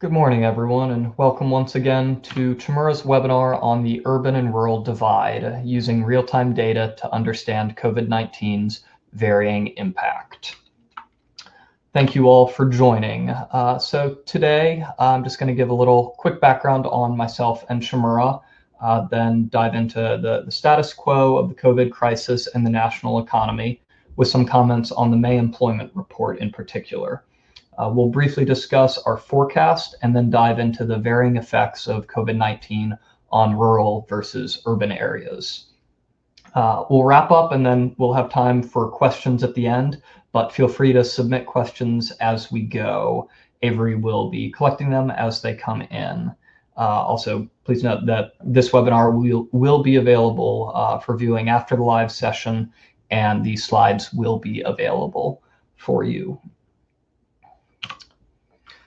Good morning, everyone, and welcome once again to Chmura's webinar on the urban and rural divide, using real-time data to understand COVID-19's varying impact. Thank you all for joining. So today, I'm just going to give a little quick background on myself and Chmura, then dive into the status quo of the COVID crisis and the national economy, with some comments on the May employment report in particular. We'll briefly discuss our forecast and then dive into the varying effects of COVID-19 on rural versus urban areas. We'll wrap up and then we'll have time for questions at the end, but feel free to submit questions as we go. Avery will be collecting them as they come in. Also, please note that this webinar will be available for viewing after the live session, and the slides will be available for you.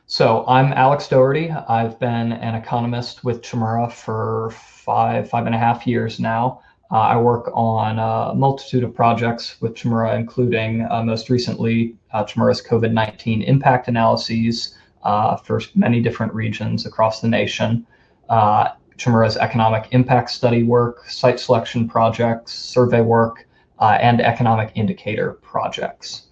So I'm Alex Doherty. I've been an economist with Chmura for five and a half years now. I work on a multitude of projects with Chmura, including most recently Chmura's COVID-19 impact analyses for many different regions across the nation, Chmura's economic impact study work, site selection projects, survey work, and economic indicator projects.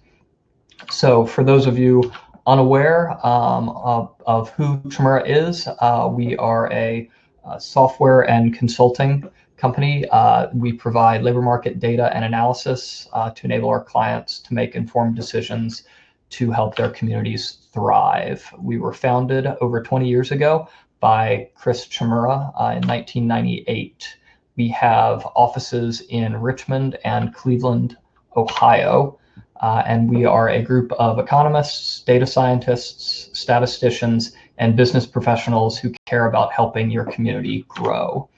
So for those of you unaware of who Chmura is, we are a software and consulting company. We provide labor market data and analysis to enable our clients to make informed decisions to help their communities thrive. We were founded over 20 years ago by Chris Chmura in 1998. We have offices in Richmond and Cleveland, Ohio. And we are a group of economists, data scientists, statisticians, and business professionals who care about helping your community grow.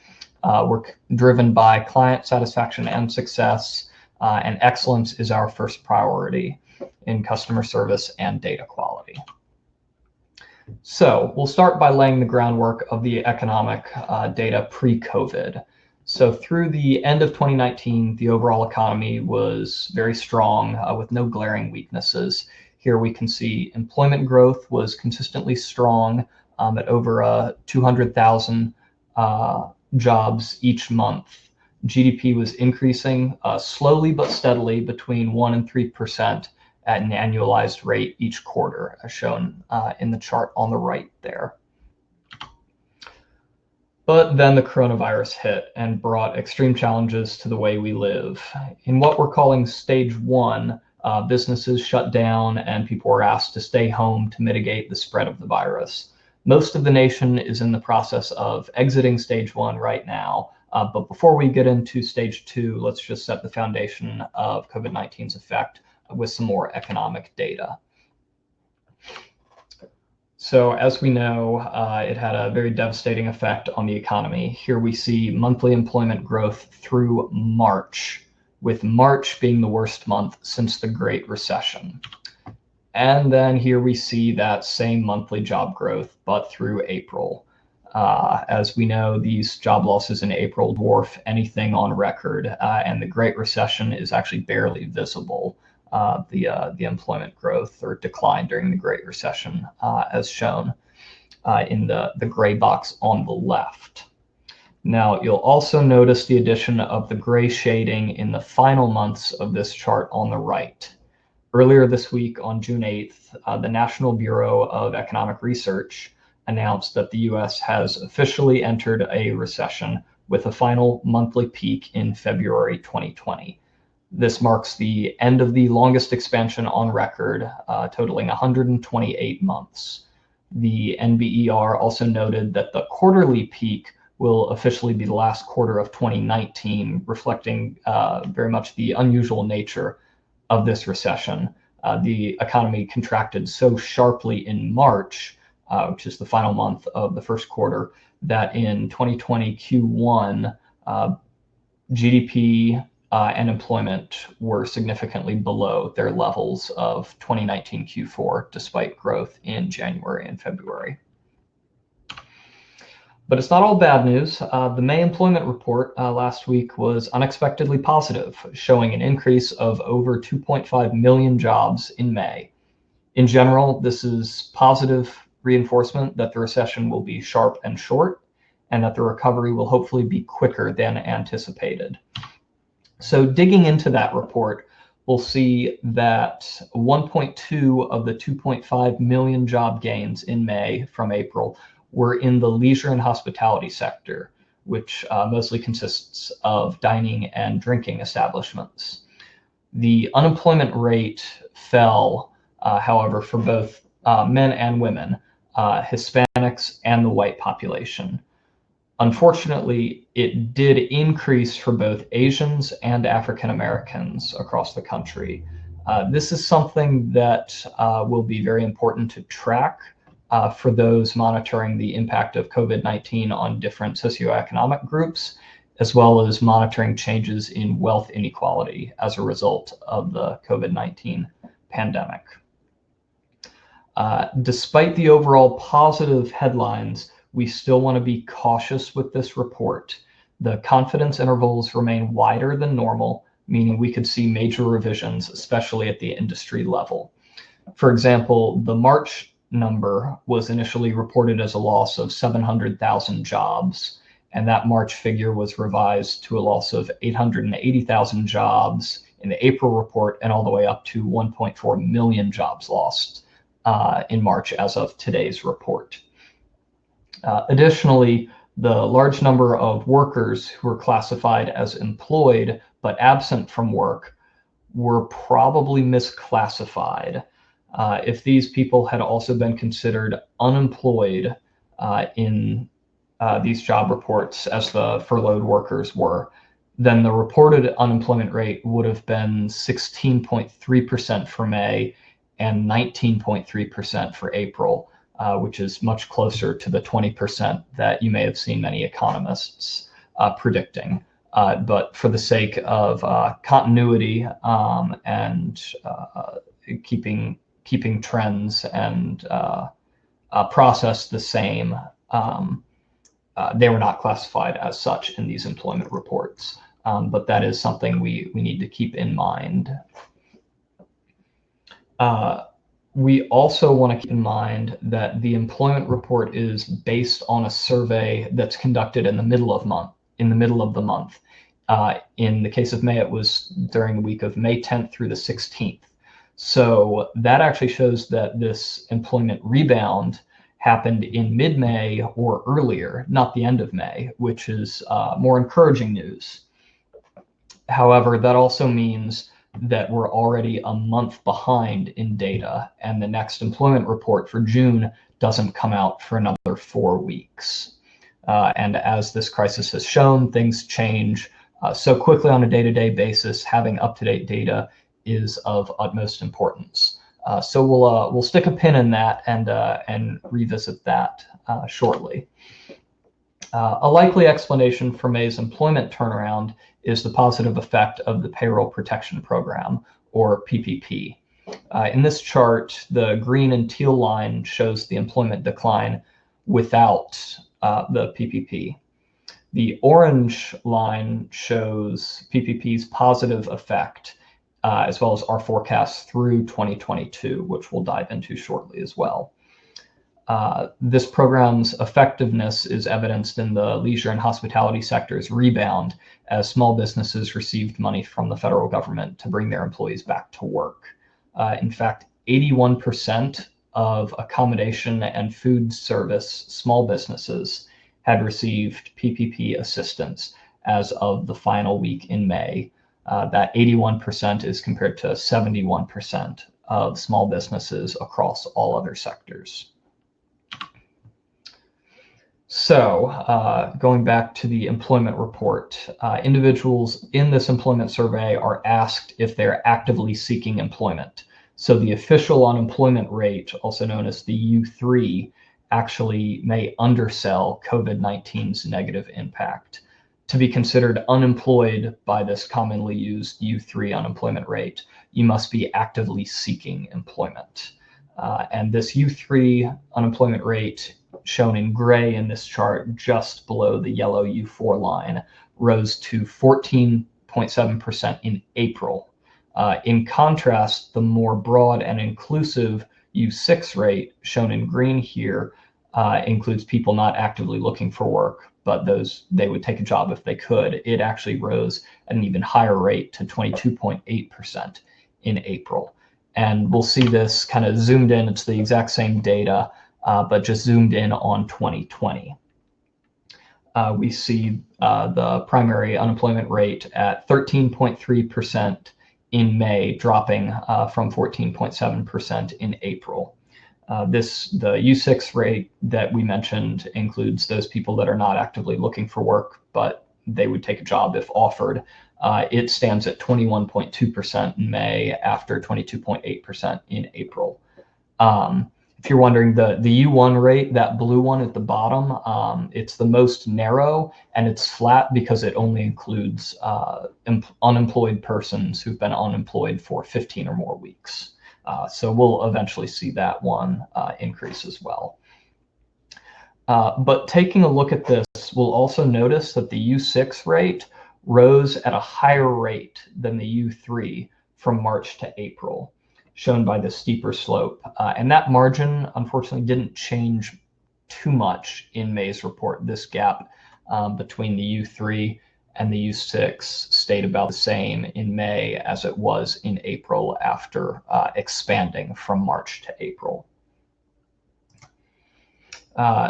We're driven by client satisfaction and success, and excellence is our first priority in customer service and data quality. So we'll start by laying the groundwork of the economic data pre-COVID. So through the end of 2019, the overall economy was very strong with no glaring weaknesses. Here we can see employment growth was consistently strong at over 200,000 jobs each month. GDP was increasing slowly but steadily between 1% and 3% at an annualized rate each quarter, as shown in the chart on the right there. But then the coronavirus hit and brought extreme challenges to the way we live. In what we're calling stage one, businesses shut down and people were asked to stay home to mitigate the spread of the virus. Most of the nation is in the process of exiting stage one right now. But before we get into stage two, let's just set the foundation of COVID-19's effect with some more economic data. So as we know, it had a very devastating effect on the economy. Here we see monthly employment growth through March, with March being the worst month since the Great Recession. And then here we see that same monthly job growth, but through April. As we know, these job losses in April dwarf anything on record, and the Great Recession is actually barely visible. The employment growth or decline during the Great Recession, as shown in the gray box on the left. Now, you'll also notice the addition of the gray shading in the final months of this chart on the right. Earlier this week, on June 8th, the National Bureau of Economic Research announced that the US has officially entered a recession with a final monthly peak in February 2020. This marks the end of the longest expansion on record, totaling 128 months. The NBER also noted that the quarterly peak will officially be the last quarter of 2019, reflecting very much the unusual nature of this recession. The economy contracted so sharply in March, which is the final month of the first quarter, that in 2020 Q1, GDP and employment were significantly below their levels of 2019 Q4, despite growth in January and February. But it's not all bad news. The May employment report last week was unexpectedly positive, showing an increase of over 2.5 million jobs in May. In general, this is positive reinforcement that the recession will be sharp and short, and that the recovery will hopefully be quicker than anticipated. So digging into that report, we'll see that 1.2 of the 2.5 million job gains in May from April were in the leisure and hospitality sector, which mostly consists of dining and drinking establishments. The unemployment rate fell, however, for both men and women, Hispanics and the white population. Unfortunately, it did increase for both Asians and African Americans across the country. This is something that will be very important to track for those monitoring the impact of COVID-19 on different socioeconomic groups, as well as monitoring changes in wealth inequality as a result of the COVID-19 pandemic. Despite the overall positive headlines, we still want to be cautious with this report. The confidence intervals remain wider than normal, meaning we could see major revisions, especially at the industry level. For example, the March number was initially reported as a loss of 700,000 jobs, and that March figure was revised to a loss of 880,000 jobs in the April report, and all the way up to 1.4 million jobs lost in March as of today's report. Additionally, the large number of workers who were classified as employed but absent from work were probably misclassified. If these people had also been considered unemployed in these job reports as the furloughed workers were, then the reported unemployment rate would have been 16.3% for May and 19.3% for April, which is much closer to the 20% that you may have seen many economists predicting. But for the sake of continuity and keeping trends and process the same, they were not classified as such in these employment reports. But that is something we need to keep in mind. We also want to keep in mind that the employment report is based on a survey that's conducted in the middle of the month. In the case of May, it was during the week of May 10th through the 16th. So that actually shows that this employment rebound happened in mid-May or earlier, not the end of May, which is more encouraging news. However, that also means that we're already a month behind in data, and the next employment report for June doesn't come out for another 4 weeks. And as this crisis has shown, things change so quickly on a day-to-day basis. Having up-to-date data is of utmost importance. So we'll stick a pin in that and revisit that shortly. A likely explanation for May's employment turnaround is the positive effect of the Payroll Protection Program, or PPP. In this chart, the green and teal line shows the employment decline without the PPP. The orange line shows PPP's positive effect, as well as our forecast through 2022, which we'll dive into shortly as well. This program's effectiveness is evidenced in the leisure and hospitality sector's rebound, as small businesses received money from the federal government to bring their employees back to work. In fact, 81% of accommodation and food service small businesses had received PPP assistance as of the final week in May. That 81% is compared to 71% of small businesses across all other sectors. So going back to the employment report, individuals in this employment survey are asked if they're actively seeking employment. So the official unemployment rate, also known as the U3, actually may undersell COVID-19's negative impact. To be considered unemployed by this commonly used U3 unemployment rate, you must be actively seeking employment. And this U3 unemployment rate, shown in gray in this chart just below the yellow U4 line, rose to 14.7% in April. In contrast, the more broad and inclusive U6 rate, shown in green here, includes people not actively looking for work, but they would take a job if they could. It actually rose at an even higher rate to 22.8% in April. And we'll see this kind of zoomed in. It's the exact same data, but just zoomed in on 2020. We see the primary unemployment rate at 13.3% in May, dropping from 14.7% in April. The U6 rate that we mentioned includes those people that are not actively looking for work, but they would take a job if offered. It stands at 21.2% in May after 22.8% in April. If you're wondering, the U1 rate, that blue one at the bottom, it's the most narrow, and it's flat because it only includes unemployed persons who've been unemployed for 15 or more weeks. So we'll eventually see that one increase as well. But taking a look at this, we'll also notice that the U6 rate rose at a higher rate than the U3 from March to April, shown by the steeper slope. And that margin, unfortunately, didn't change too much in May's report. This gap between the U3 and the U6 stayed about the same in May as it was in April after expanding from March to April.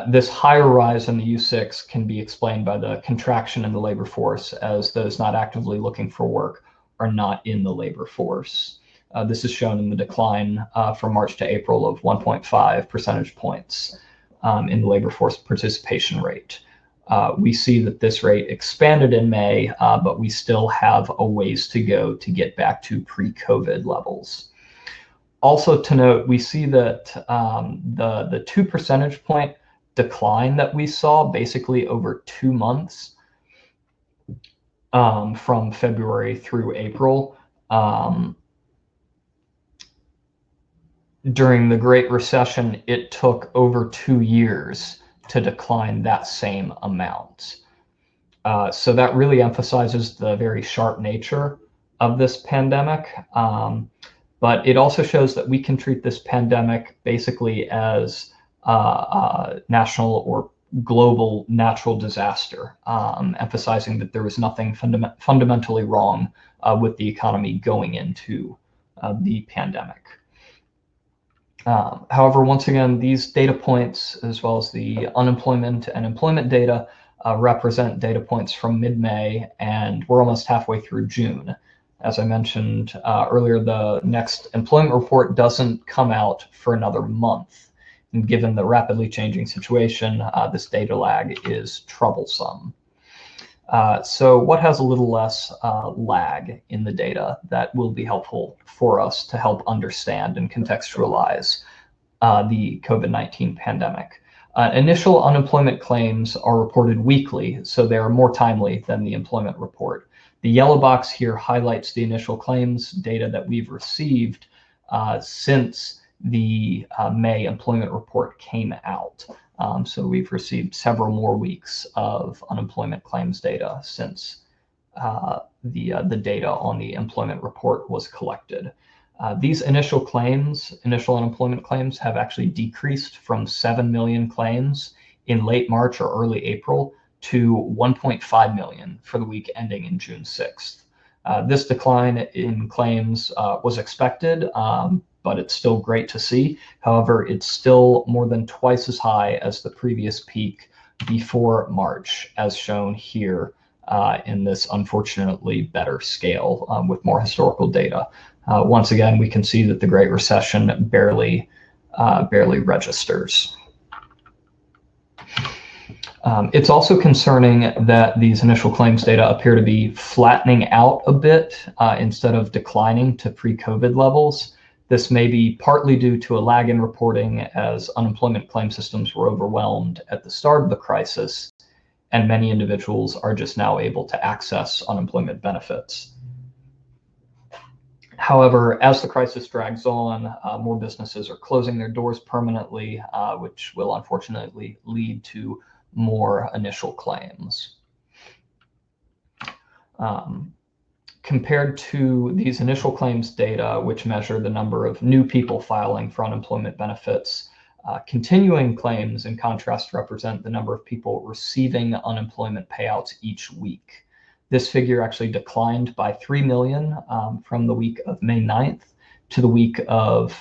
This higher rise in the U6 can be explained by the contraction in the labor force, as those not actively looking for work are not in the labor force. This is shown in the decline from March to April of 1.5 percentage points in the labor force participation rate. We see that this rate expanded in May, but we still have a ways to go to get back to pre-COVID levels. Also to note, we see that the 2 percentage point decline that we saw basically over 2 months from February through April, during the Great Recession, it took over 2 years to decline that same amount. So that really emphasizes the very sharp nature of this pandemic. But it also shows that we can treat this pandemic basically as a national or global natural disaster, emphasizing that there was nothing fundamentally wrong with the economy going into the pandemic. However, once again, these data points, as well as the unemployment and employment data, represent data points from mid-May, and we're almost halfway through June. As I mentioned earlier, the next employment report doesn't come out for another month. And given the rapidly changing situation, this data lag is troublesome. So what has a little less lag in the data that will be helpful for us to help understand and contextualize the COVID-19 pandemic? Initial unemployment claims are reported weekly, so they are more timely than the employment report. The yellow box here highlights the initial claims data that we've received since the May employment report came out. So we've received several more weeks of unemployment claims data since the data on the employment report was collected. These initial unemployment claims, have actually decreased from 7 million claims in late March or early April to 1.5 million for the week ending in June 6th. This decline in claims was expected, but it's still great to see. However, it's still more than twice as high as the previous peak before March, as shown here in this unfortunately better scale with more historical data. Once again, we can see that the Great Recession barely registers. It's also concerning that these initial claims data appear to be flattening out a bit instead of declining to pre-COVID levels. This may be partly due to a lag in reporting, as unemployment claim systems were overwhelmed at the start of the crisis, and many individuals are just now able to access unemployment benefits. However, as the crisis drags on, more businesses are closing their doors permanently, which will unfortunately lead to more initial claims. compared to these initial claims data, which measure the number of new people filing for unemployment benefits, continuing claims, in contrast, represent the number of people receiving unemployment payouts each week. This figure actually declined by 3 million from the week of May 9th to the week of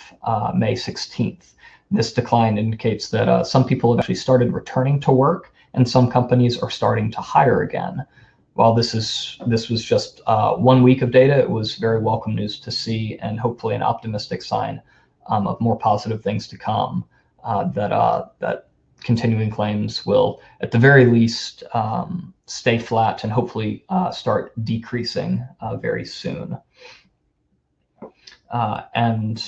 May 16th. This decline indicates that some people have actually started returning to work, and some companies are starting to hire again. While this was just 1 week of data, it was very welcome news to see, and hopefully an optimistic sign of more positive things to come. That continuing claims will, at the very least, stay flat and hopefully start decreasing very soon. And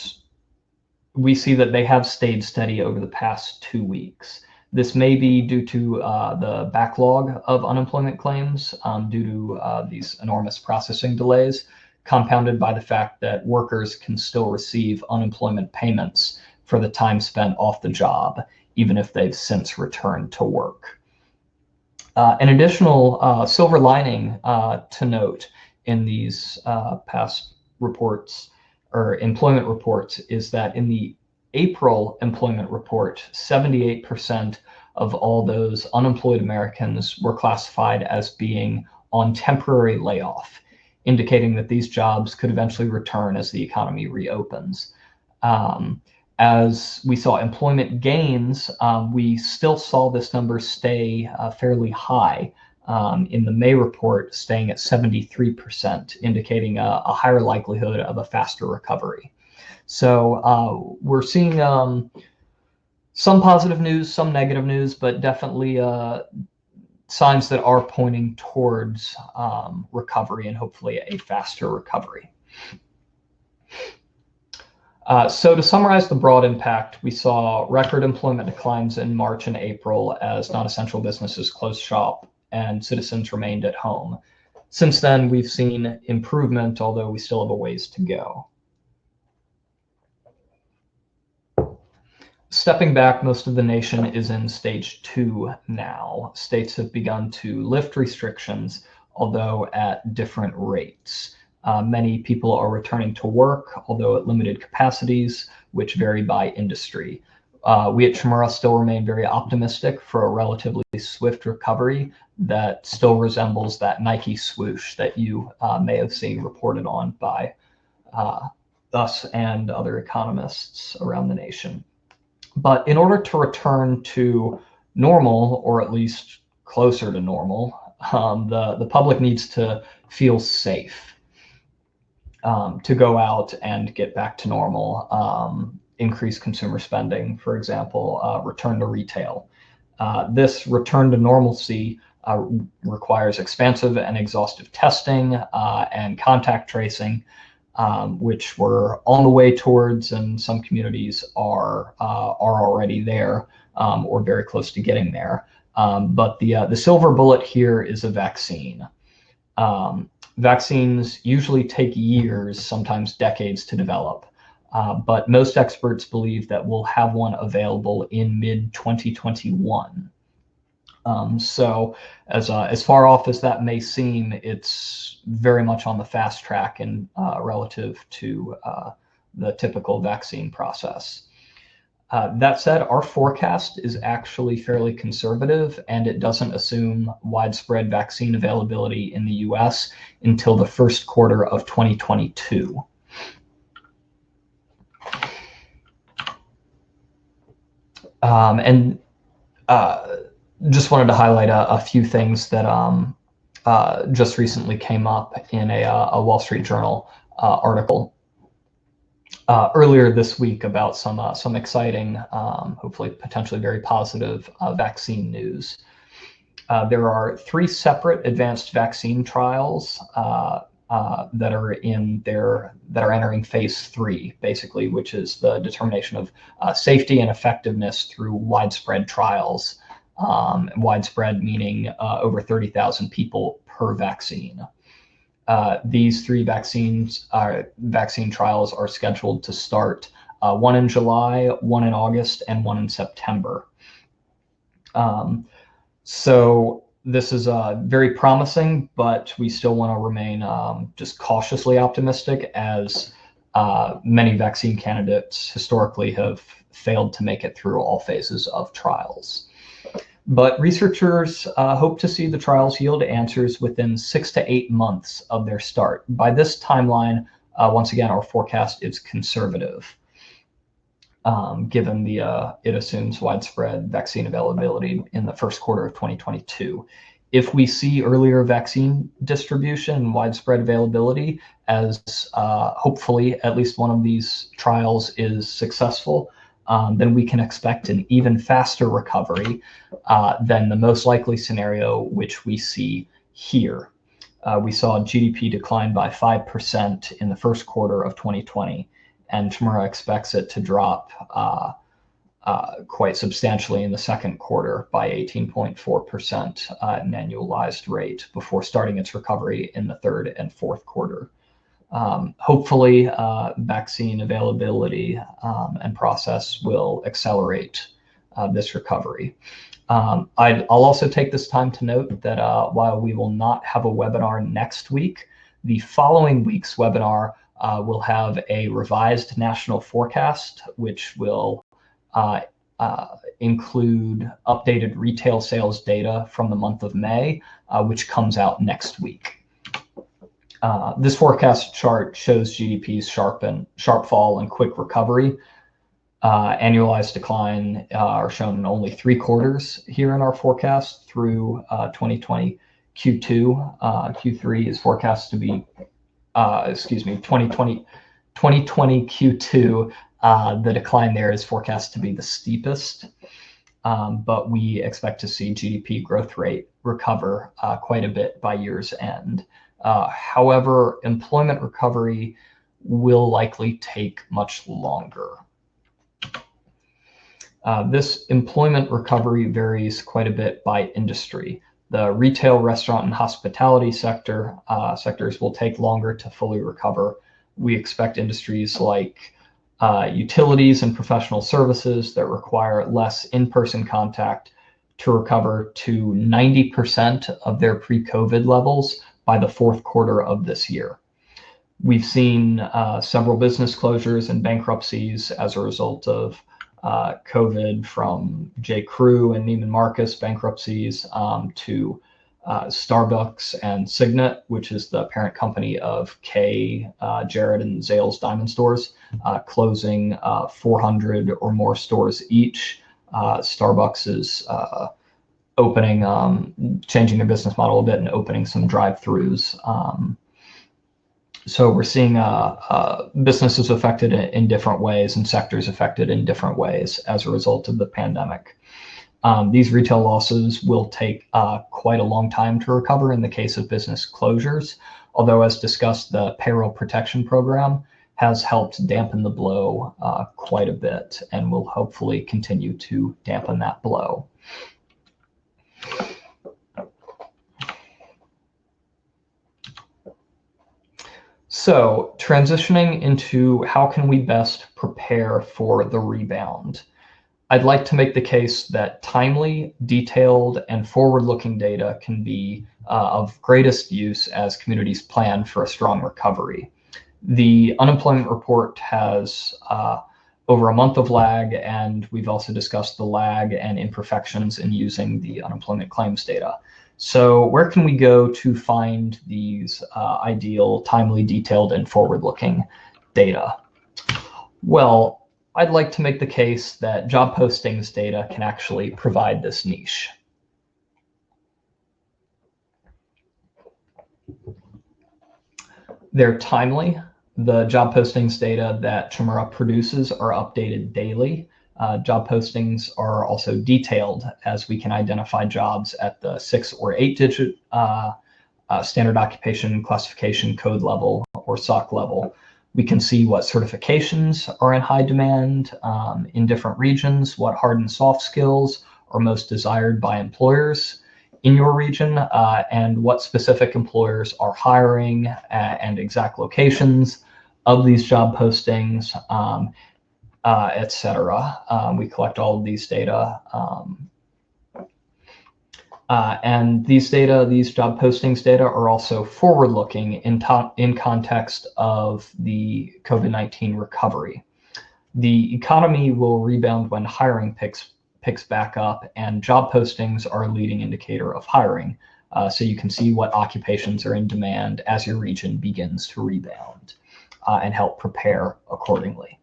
we see that they have stayed steady over the past 2 weeks. This may be due to the backlog of unemployment claims due to these enormous processing delays, compounded by the fact that workers can still receive unemployment payments for the time spent off the job, even if they've since returned to work. An additional silver lining to note in these past reports or employment reports is that in the April employment report, 78% of all those unemployed Americans were classified as being on temporary layoff, indicating that these jobs could eventually return as the economy reopens. As we saw employment gains, we still saw this number stay fairly high. In the May report, staying at 73%, indicating a higher likelihood of a faster recovery. So we're seeing some positive news, some negative news, but definitely signs that are pointing towards recovery and hopefully a faster recovery. So to summarize the broad impact, we saw record employment declines in March and April as non-essential businesses closed shop and citizens remained at home. Since then, we've seen improvement, although we still have a ways to go. Stepping back, most of the nation is in stage 2 now. States have begun to lift restrictions, although at different rates. Many people are returning to work, although at limited capacities, which vary by industry. We at Chmura still remain very optimistic for a relatively swift recovery that still resembles that Nike swoosh that you may have seen reported on by us and other economists around the nation. But in order to return to normal, or at least closer to normal, the public needs to feel safe. To go out and get back to normal, increase consumer spending, for example, return to retail. This return to normalcy requires expansive and exhaustive testing and contact tracing, which we're on the way towards, and some communities are already there or very close to getting there. But the silver bullet here is a vaccine. Vaccines usually take years, sometimes decades, to develop, but most experts believe that we'll have one available in mid-2021. So as far off as that may seem, it's very much on the fast track and relative to the typical vaccine process. That said, our forecast is actually fairly conservative, and it doesn't assume widespread vaccine availability in the US until the first quarter of 2022. And just wanted to highlight a few things that just recently came up in a Wall Street Journal article earlier this week about some exciting, hopefully potentially very positive vaccine news. There are 3 separate advanced vaccine trials that are entering phase 3, basically, which is the determination of safety and effectiveness through widespread trials. Widespread meaning over 30,000 people per vaccine. These 3 vaccine trials are scheduled to start, one in July, one in August, and one in September. So this is very promising, but we still want to remain just cautiously optimistic, as many vaccine candidates historically have failed to make it through all phases of trials. But researchers hope to see the trials yield answers within 6 to 8 months of their start. By this timeline, once again, our forecast is conservative, given it assumes widespread vaccine availability in the first quarter of 2022. If we see earlier vaccine distribution and widespread availability, as hopefully at least one of these trials is successful, then we can expect an even faster recovery than the most likely scenario, which we see here. We saw GDP decline by 5% in the first quarter of 2020, and Chmura expects it to drop quite substantially in the second quarter by 18.4% an annualized rate before starting its recovery in the third and fourth quarter. Hopefully, vaccine availability and process will accelerate this recovery. I'll also take this time to note that while we will not have a webinar next week, the following week's webinar will have a revised national forecast, which will include updated retail sales data from the month of May, which comes out next week. This forecast chart shows GDP's sharp fall and quick recovery. Annualized decline are shown in only 3 quarters here in our forecast through 2020 Q2. Q3 is forecast to be, 2020 Q2. The decline there is forecast to be the steepest, but we expect to see GDP growth rate recover quite a bit by year's end. However, employment recovery will likely take much longer. This employment recovery varies quite a bit by industry. The retail, restaurant, and hospitality sectors will take longer to fully recover. We expect industries like utilities and professional services that require less in-person contact to recover to 90% of their pre-COVID levels by the fourth quarter of this year. We've seen several business closures and bankruptcies as a result of COVID, from J. Crew and Neiman Marcus bankruptcies to Starbucks and Signet, which is the parent company of Kay, Jared, and Zales Diamond Stores, closing 400 or more stores each. Starbucks is changing their business model a bit and opening some drive-throughs. So we're seeing businesses affected in different ways and sectors affected in different ways as a result of the pandemic. These retail losses will take quite a long time to recover in the case of business closures, although, as discussed, the Payroll Protection Program has helped dampen the blow quite a bit and will hopefully continue to dampen that blow. So, transitioning into how can we best prepare for the rebound? I'd like to make the case that timely, detailed, and forward-looking data can be of greatest use as communities plan for a strong recovery. The unemployment report has over a month of lag, and we've also discussed the lag and imperfections in using the unemployment claims data. So where can we go to find these ideal, timely, detailed, and forward-looking data? Well, I'd like to make the case that job postings data can actually provide this niche. They're timely. The job postings data that Chmura produces are updated daily. Job postings are also detailed, as we can identify jobs at the 6 or 8-digit standard occupation classification code level, or SOC level. We can see what certifications are in high demand in different regions, what hard and soft skills are most desired by employers in your region, and what specific employers are hiring, and exact locations of these job postings, etc. We collect all of these data. And these data, these job postings data, are also forward-looking in context of the COVID-19 recovery. The economy will rebound when hiring picks back up, and job postings are a leading indicator of hiring. So you can see what occupations are in demand as your region begins to rebound, and help prepare accordingly.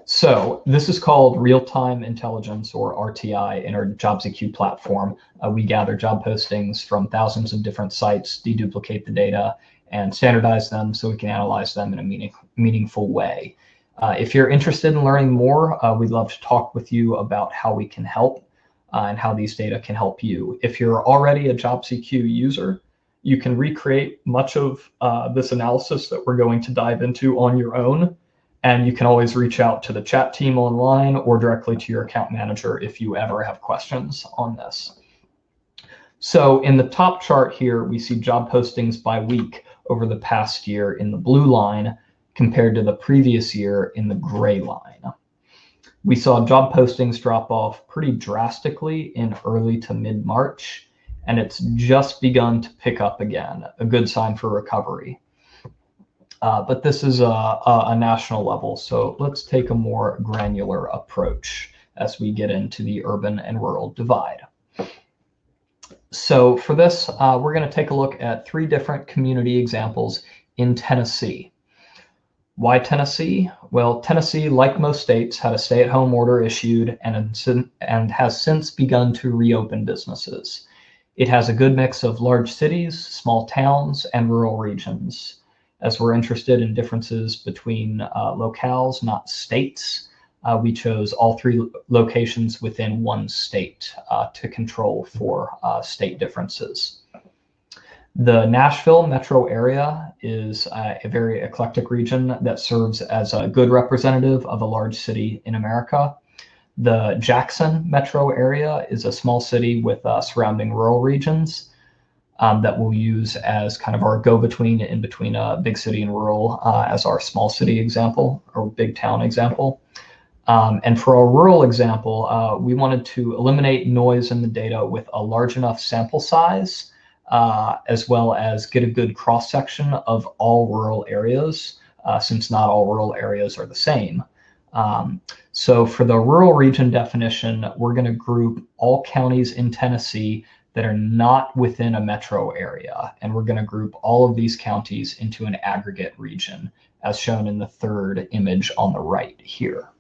So this is called real-time intelligence, or RTI, in our JobsEQ platform. We gather job postings from thousands of different sites, deduplicate the data, and standardize them so we can analyze them in a meaningful way. If you're interested in learning more, we'd love to talk with you about how we can help and how these data can help you. If you're already a JobsEQ user, you can recreate much of this analysis that we're going to dive into on your own. And you can always reach out to the chat team online or directly to your account manager if you ever have questions on this. So in the top chart here, we see job postings by week over the past year in the blue line compared to the previous year in the gray line. We saw job postings drop off pretty drastically in early to mid-March, and it's just begun to pick up again, a good sign for recovery. But this is a national level, so let's take a more granular approach as we get into the urban and rural divide. So for this, we're going to take a look at 3 different community examples in Tennessee. Why Tennessee? Well, Tennessee, like most states, had a stay-at-home order issued and has since begun to reopen businesses. It has a good mix of large cities, small towns, and rural regions. As we're interested in differences between locales, not states, we chose all 3 locations within one state to control for state differences. The Nashville metro area is a very eclectic region that serves as a good representative of a large city in America. The Jackson metro area is a small city with surrounding rural regions that we'll use as kind of our go-between in between a big city and rural as our small city example or big town example. And for our rural example, we wanted to eliminate noise in the data with a large enough sample size, as well as get a good cross-section of all rural areas, since not all rural areas are the same. So for the rural region definition, we're going to group all counties in Tennessee that are not within a metro area. And we're going to group all of these counties into an aggregate region, as shown in the 3rd image on the right here.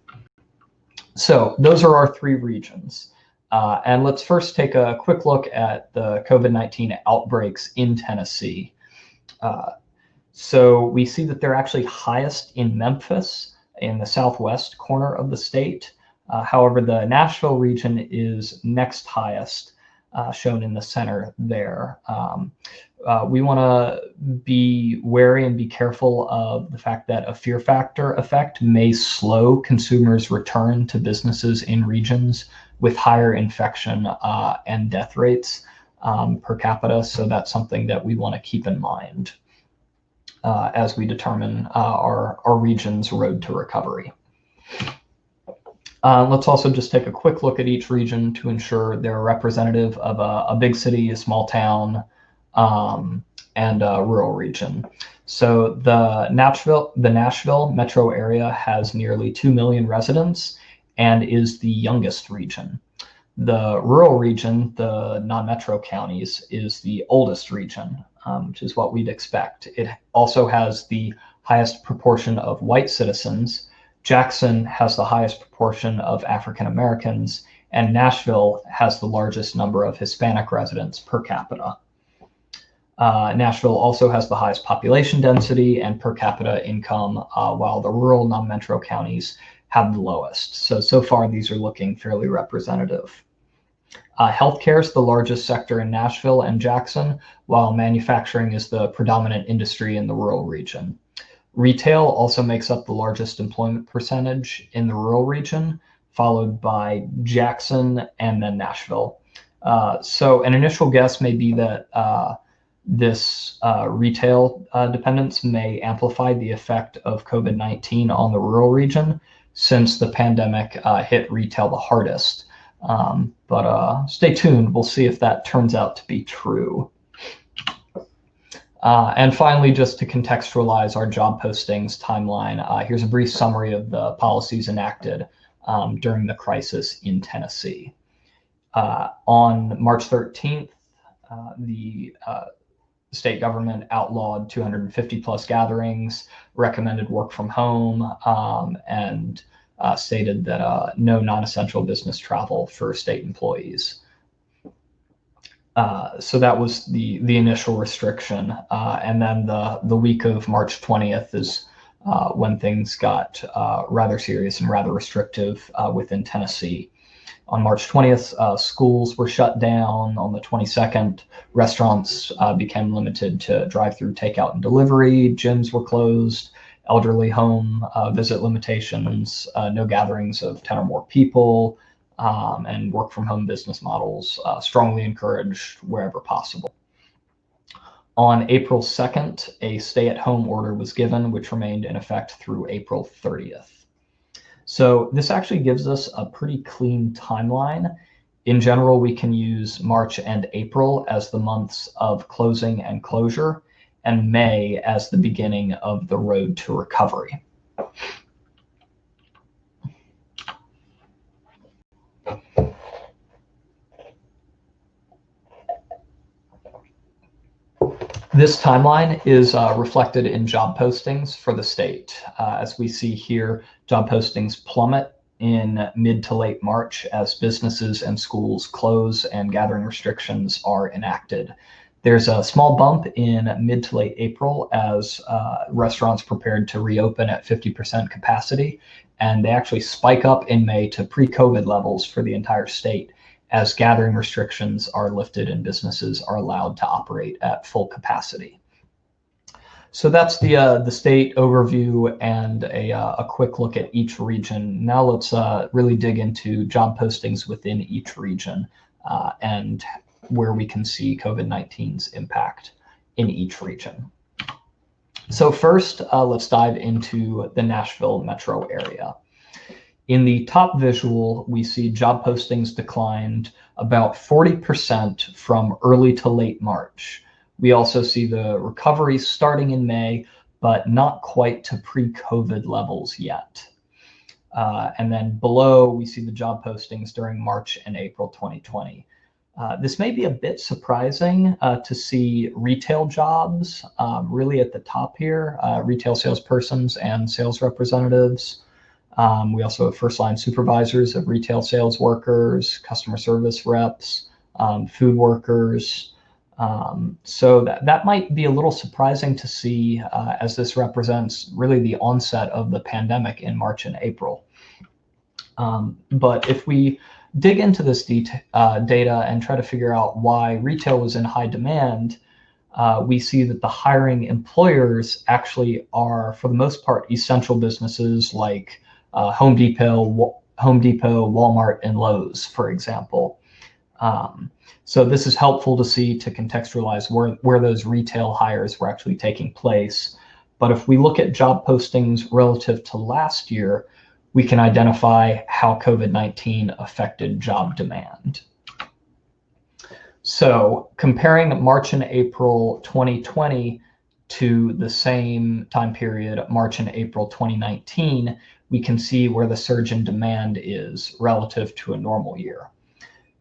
So those are our 3 regions. And let's first take a quick look at the COVID-19 outbreaks in Tennessee. So we see that they're actually highest in Memphis, in the southwest corner of the state. However, the Nashville region is next highest, shown in the center there. We want to be wary and be careful of the fact that a fear factor effect may slow consumers' return to businesses in regions with higher infection and death rates per capita. So that's something that we want to keep in mind as we determine our region's road to recovery. Let's also just take a quick look at each region to ensure they're representative of a big city, a small town, and a rural region. So the Nashville metro area has nearly 2 million residents and is the youngest region. The rural region, the non-metro counties, is the oldest region, which is what we'd expect. It also has the highest proportion of white citizens. Jackson has the highest proportion of African Americans, and Nashville has the largest number of Hispanic residents per capita. Nashville also has the highest population density and per capita income, while the rural non-metro counties have the lowest. So far, these are looking fairly representative. Healthcare is the largest sector in Nashville and Jackson, while manufacturing is the predominant industry in the rural region. Retail also makes up the largest employment percentage in the rural region, followed by Jackson and then Nashville. So an initial guess may be that this retail dependence may amplify the effect of COVID-19 on the rural region, since the pandemic hit retail the hardest. But stay tuned. We'll see if that turns out to be true. And finally, just to contextualize our job postings timeline, here's a brief summary of the policies enacted during the crisis in Tennessee. On March 13th, the state government outlawed 250 plus gatherings, recommended work from home, and stated that no non-essential business travel for state employees. So that was the initial restriction. And then the week of March 20th is when things got rather serious and rather restrictive within Tennessee. On March 20th, schools were shut down. On the 22nd, restaurants became limited to drive-through takeout and delivery. Gyms were closed. Elderly home visit limitations, no gatherings of 10 or more people, and work from home business models strongly encouraged wherever possible. On April 2nd, a stay-at-home order was given, which remained in effect through April 30th. So this actually gives us a pretty clean timeline. In general, we can use March and April as the months of closing and closure, and May as the beginning of the road to recovery. This timeline is reflected in job postings for the state. As we see here, job postings plummet in mid to late March as businesses and schools close and gathering restrictions are enacted. There's a small bump in mid to late April as restaurants prepared to reopen at 50% capacity, and they actually spike up in May to pre-COVID levels for the entire state as gathering restrictions are lifted and businesses are allowed to operate at full capacity. So that's the state overview and a quick look at each region. Now let's really dig into job postings within each region and where we can see COVID-19's impact in each region. So first, let's dive into the Nashville metro area. In the top visual, we see job postings declined about 40% from early to late March. We also see the recovery starting in May, but not quite to pre-COVID levels yet. And then below, we see the job postings during March and April 2020. This may be a bit surprising to see retail jobs really at the top here, retail salespersons and sales representatives. We also have first-line supervisors of retail sales workers, customer service reps, food workers. So that might be a little surprising to see as this represents really the onset of the pandemic in March and April. But if we dig into this data and try to figure out why retail was in high demand, we see that the hiring employers actually are, for the most part, essential businesses like Home Depot, Walmart, and Lowe's, for example. So this is helpful to see to contextualize where those retail hires were actually taking place. But if we look at job postings relative to last year, we can identify how COVID-19 affected job demand. So comparing March and April 2020 to the same time period, March and April 2019, we can see where the surge in demand is relative to a normal year.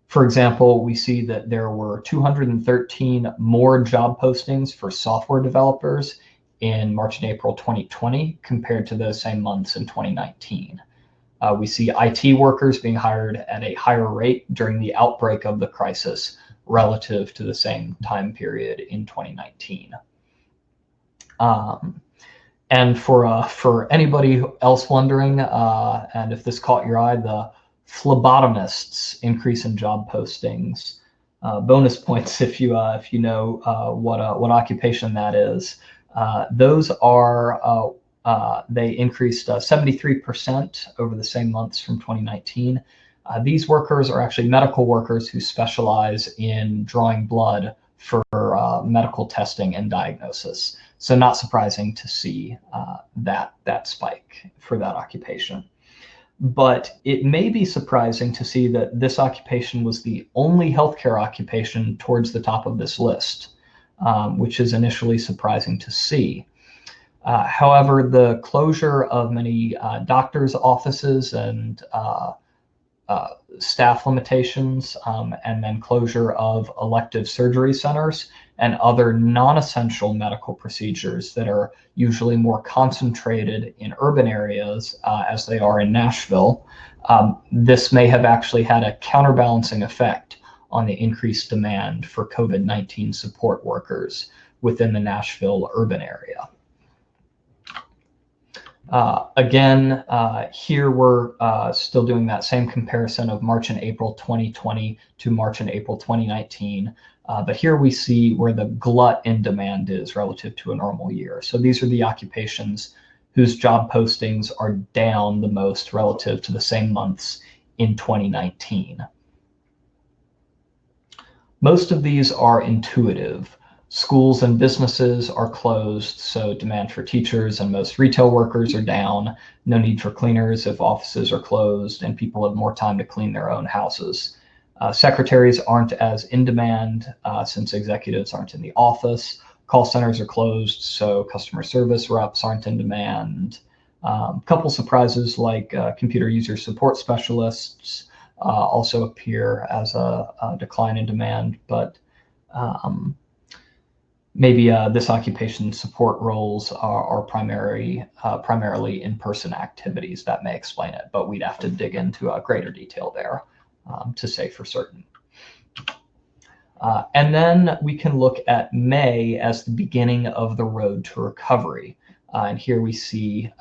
For example, we see that there were 213 more job postings for software developers in March and April 2020 compared to those same months in 2019. We see IT workers being hired at a higher rate during the outbreak of the crisis relative to the same time period in 2019. And for anybody else wondering, and if this caught your eye, the phlebotomists increase in job postings. Bonus points if you know what occupation that is. Those are they increased 73% over the same months from 2019. These workers are actually medical workers who specialize in drawing blood for medical testing and diagnosis. So not surprising to see that spike for that occupation. But it may be surprising to see that this occupation was the only healthcare occupation towards the top of this list, which is initially surprising to see. However, the closure of many doctors' offices and staff limitations, and then closure of elective surgery centers and other non-essential medical procedures that are usually more concentrated in urban areas, as they are in Nashville, this may have actually had a counterbalancing effect on the increased demand for COVID-19 support workers within the Nashville urban area. Again, here we're still doing that same comparison of March and April 2020 to March and April 2019. But here we see where the glut in demand is relative to a normal year. So these are the occupations whose job postings are down the most relative to the same months in 2019. Most of these are intuitive. Schools and businesses are closed, so demand for teachers and most retail workers are down. No need for cleaners if offices are closed and people have more time to clean their own houses. Secretaries aren't as in demand since executives aren't in the office. Call centers are closed, so customer service reps aren't in demand. Couple surprises like computer user support specialists also appear as a decline in demand, but maybe this occupation support roles are primarily in-person activities. That may explain it, but we'd have to dig into greater detail there to say for certain. And then we can look at May as the beginning of the road to recovery. And here we see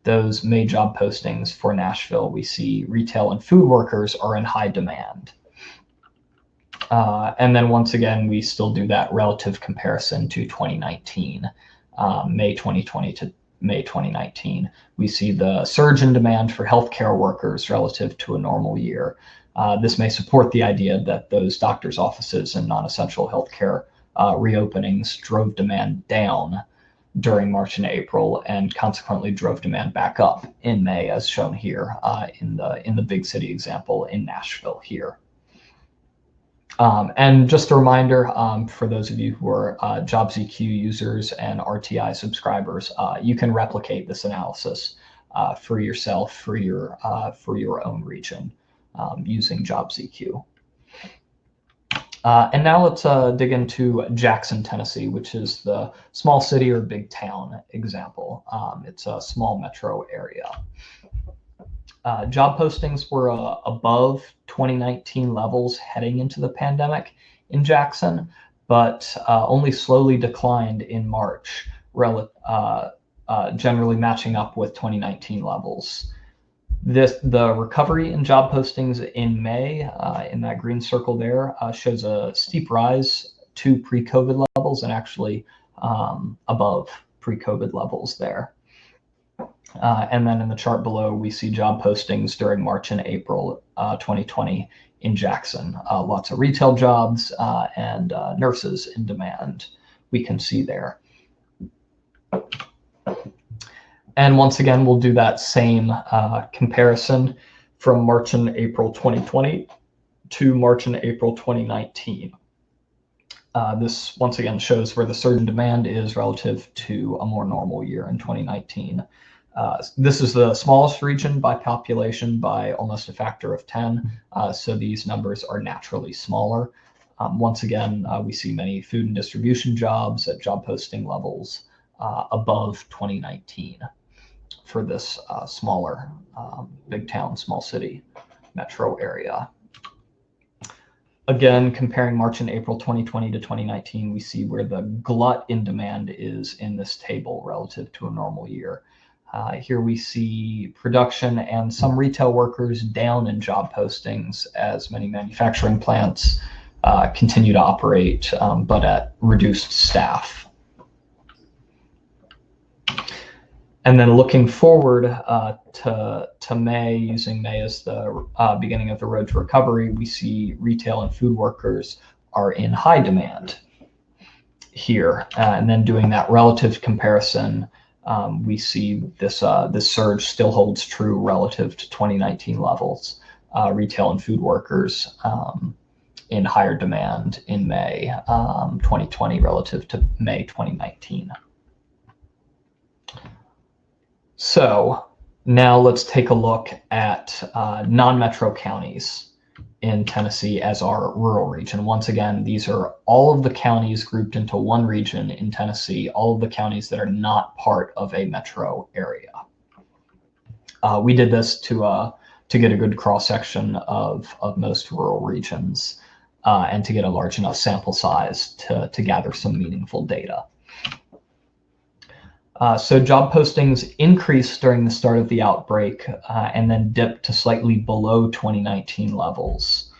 those May job postings for Nashville. We see retail and food workers are in high demand. And then once again, we still do that relative comparison to 2019, May 2020 to May 2019. We see the surge in demand for healthcare workers relative to a normal year. This may support the idea that those doctors' offices and non-essential healthcare reopenings drove demand down during March and April, and consequently drove demand back up in May, as shown here in the big city example in Nashville here. And just a reminder, for those of you who are JobsEQ users and RTI subscribers, you can replicate this analysis for yourself, for your own region, using JobsEQ. And now let's dig into Jackson, Tennessee, which is the small city or big town example. It's a small metro area. Job postings were above 2019 levels heading into the pandemic in Jackson, but only slowly declined in March, generally matching up with 2019 levels. The recovery in job postings in May, in that green circle there, shows a steep rise to pre-COVID levels and actually above pre-COVID levels there. And then in the chart below, we see job postings during March and April 2020 in Jackson. Lots of retail jobs and nurses in demand we can see there. And once again, we'll do that same comparison from March and April 2020 to March and April 2019. This once again shows where the surge in demand is relative to a more normal year in 2019. This is the smallest region by population by almost a factor of 10, so these numbers are naturally smaller. Once again, we see many food and distribution jobs at job posting levels above 2019 for this smaller big town, small city metro area. Again, comparing March and April 2020 to 2019, we see where the glut in demand is in this table relative to a normal year. Here we see production and some retail workers down in job postings as many manufacturing plants continue to operate, but at reduced staff. And then looking forward to May, using May as the beginning of the road to recovery, we see retail and food workers are in high demand here. And then doing that relative comparison we see this surge still holds true relative to 2019 levels. Retail and food workers in higher demand in May 2020 relative to May 2019. So now let's take a look at non-metro counties in Tennessee as our rural region. Once again, these are all of the counties grouped into one region in Tennessee, all of the counties that are not part of a metro area. We did this to get a good cross-section of most rural regions and to get a large enough sample size to gather some meaningful data. So job postings increased during the start of the outbreak and then dipped to slightly below 2019 levels.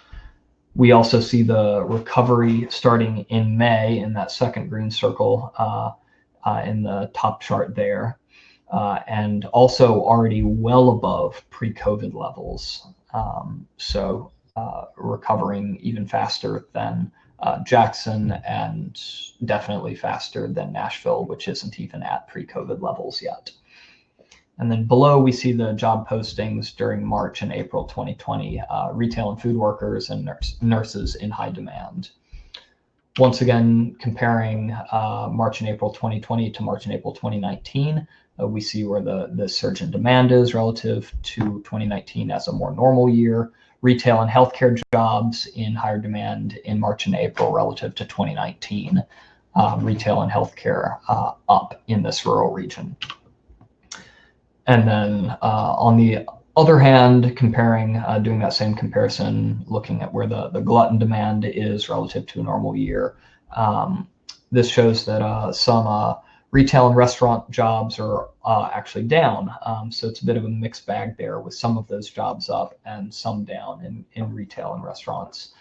We also see the recovery starting in May in that second green circle in the top chart there, and also already well above pre-COVID levels. So recovering even faster than Jackson and definitely faster than Nashville, which isn't even at pre-COVID levels yet. And then below, we see the job postings during March and April 2020, retail and food workers and nurses in high demand. Once again, comparing March and April 2020 to March and April 2019, we see where the surge in demand is relative to 2019 as a more normal year. Retail and healthcare jobs in higher demand in March and April relative to 2019. Retail and healthcare up in this rural region. And then on the other hand, comparing, doing that same comparison, looking at where the glutton demand is relative to a normal year, this shows that some retail and restaurant jobs are actually down. So it's a bit of a mixed bag there with some of those jobs up and some down in retail and restaurants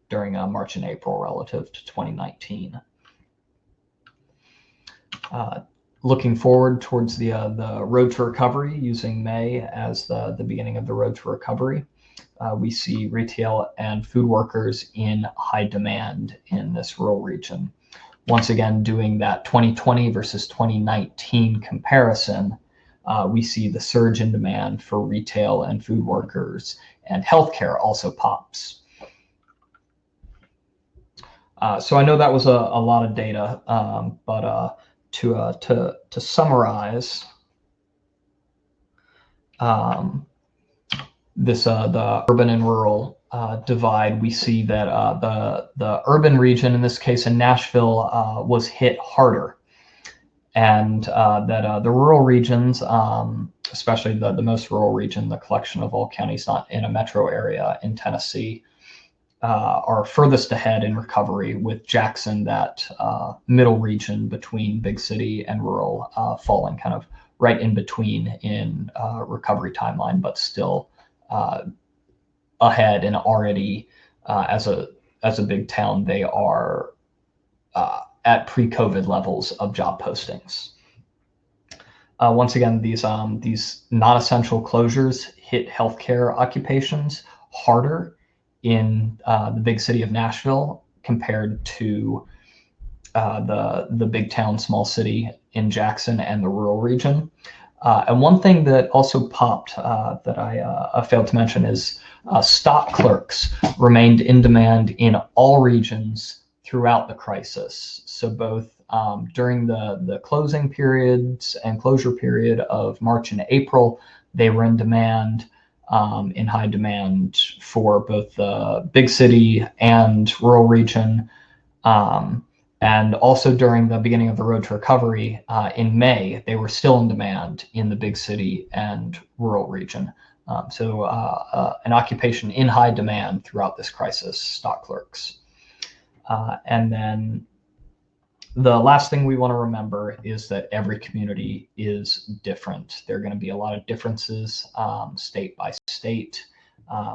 during March and April relative to 2019. Looking forward towards the road to recovery, using May as the beginning of the road to recovery, we see retail and food workers in high demand in this rural region. Once again, doing that 2020 versus 2019 comparison, we see the surge in demand for retail and food workers, and healthcare also pops. So I know that was a lot of data, but to summarize this the urban and rural divide, we see that the urban region, in this case in Nashville, was hit harder, and that the rural regions, especially the most rural region, the collection of all counties not in a metro area in Tennessee, are furthest ahead in recovery, with Jackson, that middle region between big city and rural, falling kind of right in between in recovery timeline, but still ahead, and already as a big town, they are at pre-COVID levels of job postings. Once again, these non-essential closures hit healthcare occupations harder in the big city of Nashville compared to the big town, small city in Jackson and the rural region. And one thing that also popped that I failed to mention is stock clerks remained in demand in all regions throughout the crisis. So both during the closing periods and closure period of March and April, they were in demand, in high demand for both the big city and rural region. And also during the beginning of the road to recovery in May, they were still in demand in the big city and rural region. So an occupation in high demand throughout this crisis, stock clerks. And then the last thing we want to remember is that every community is different. There are going to be a lot of differences state by state,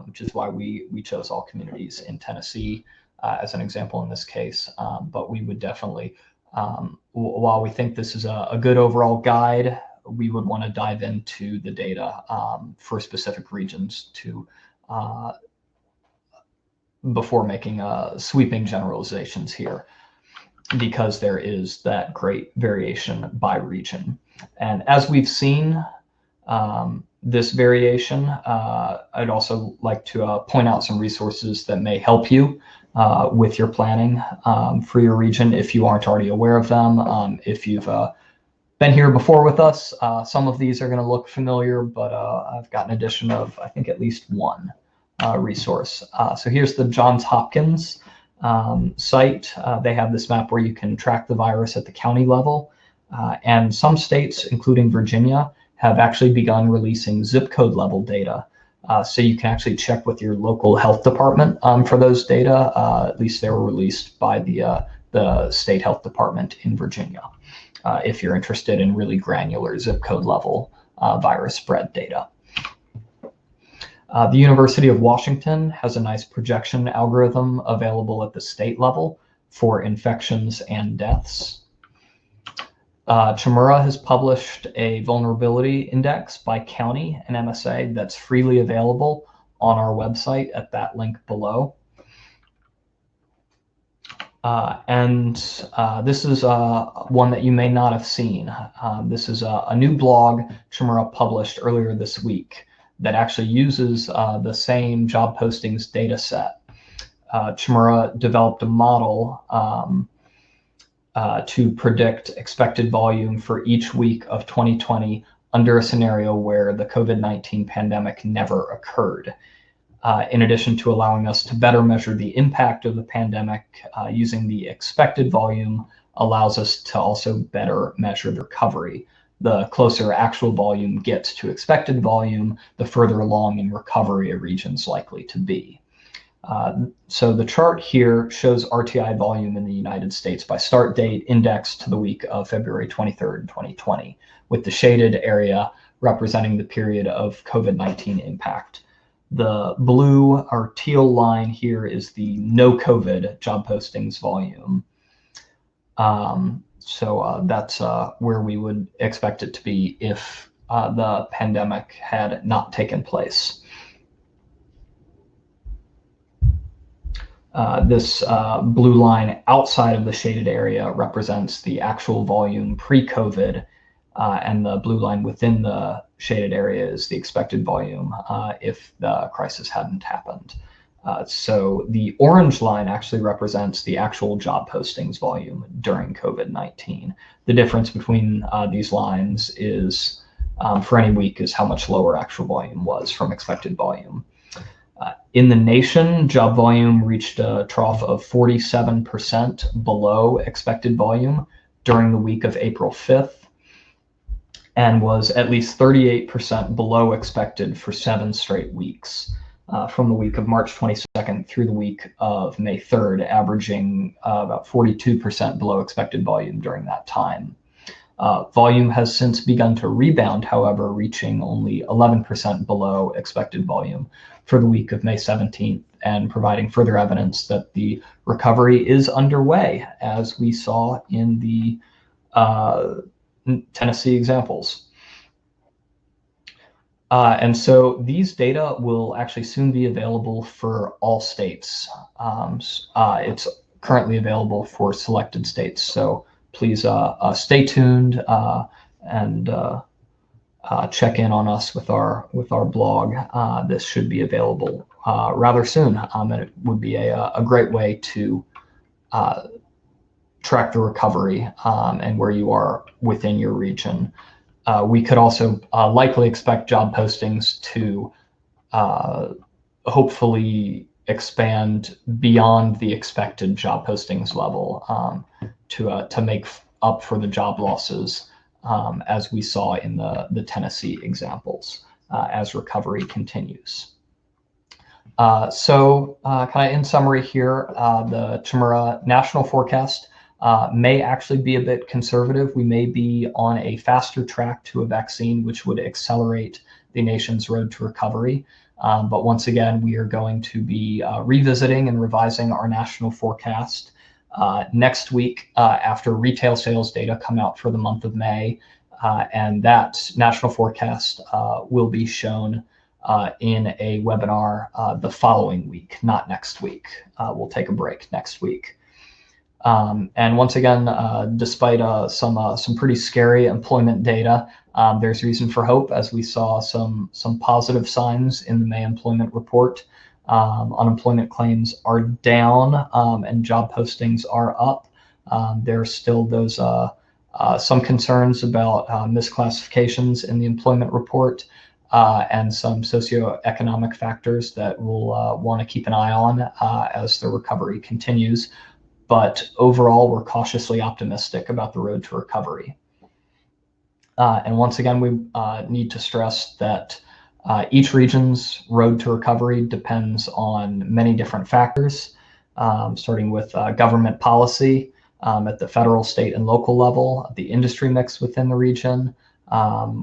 which is why we chose all communities in Tennessee as an example in this case. But we would definitely, while we think this is a good overall guide, we would want to dive into the data for specific regions before making sweeping generalizations here. because there is that great variation by region. And as we've seen this variation, I'd also like to point out some resources that may help you with your planning for your region if you aren't already aware of them. If you've been here before with us, some of these are going to look familiar, but I've got an addition of, I think, at least one resource. So here's the Johns Hopkins site. They have this map where you can track the virus at the county level. And some states, including Virginia, have actually begun releasing zip code level data. So you can actually check with your local health department for those data. At least they were released by the state health department in Virginia, if you're interested in really granular zip code level virus spread data. The University of Washington has a nice projection algorithm available at the state level for infections and deaths. Chmura has published a vulnerability index by county and MSA that's freely available on our website at that link below. This is one that you may not have seen. This is a new blog Chmura published earlier this week that actually uses the same job postings data set. Chmura developed a model to predict expected volume for each week of 2020 under a scenario where the COVID-19 pandemic never occurred. In addition to allowing us to better measure the impact of the pandemic, using the expected volume allows us to also better measure the recovery. The closer actual volume gets to expected volume, the further along in recovery a region's likely to be. So the chart here shows RTI volume in the United States by start date indexed to the week of February 23rd, 2020, with the shaded area representing the period of COVID-19 impact. The blue or teal line here is the no COVID job postings volume. So that's where we would expect it to be if the pandemic had not taken place. This blue line outside of the shaded area represents the actual volume pre-COVID, and the blue line within the shaded area is the expected volume if the crisis hadn't happened. So the orange line actually represents the actual job postings volume during COVID-19. The difference between these lines is for any week is how much lower actual volume was from expected volume. In the nation, job volume reached a trough of 47% below expected volume during the week of April 5th and was at least 38% below expected for 7 straight weeks. From the week of March 22nd through the week of May 3rd, averaging about 42% below expected volume during that time. Volume has since begun to rebound, however, reaching only 11% below expected volume for the week of May 17th, and providing further evidence that the recovery is underway, as we saw in the Tennessee examples. And so these data will actually soon be available for all states. It's currently available for selected states. So please stay tuned and check in on us with our blog. This should be available rather soon, and it would be a great way to track the recovery and where you are within your region. We could also likely expect job postings to hopefully expand beyond the expected job postings level to make up for the job losses as we saw in the Tennessee examples as recovery continues. So kind of in summary here, the Chmura national forecast may actually be a bit conservative. We may be on a faster track to a vaccine, which would accelerate the nation's road to recovery. But once again, we are going to be revisiting and revising our national forecast next week after retail sales data come out for the month of May. And that national forecast will be shown in a webinar the following week, not next week. We'll take a break next week. And once again, despite some pretty scary employment data, there's reason for hope as we saw some positive signs in the May employment report. Unemployment claims are down and job postings are up. There are still those some concerns about misclassifications in the employment report and some socioeconomic factors that we'll want to keep an eye on as the recovery continues. But overall, we're cautiously optimistic about the road to recovery. And once again, we need to stress that each region's road to recovery depends on many different factors, starting with government policy at the federal, state, and local level, the industry mix within the region,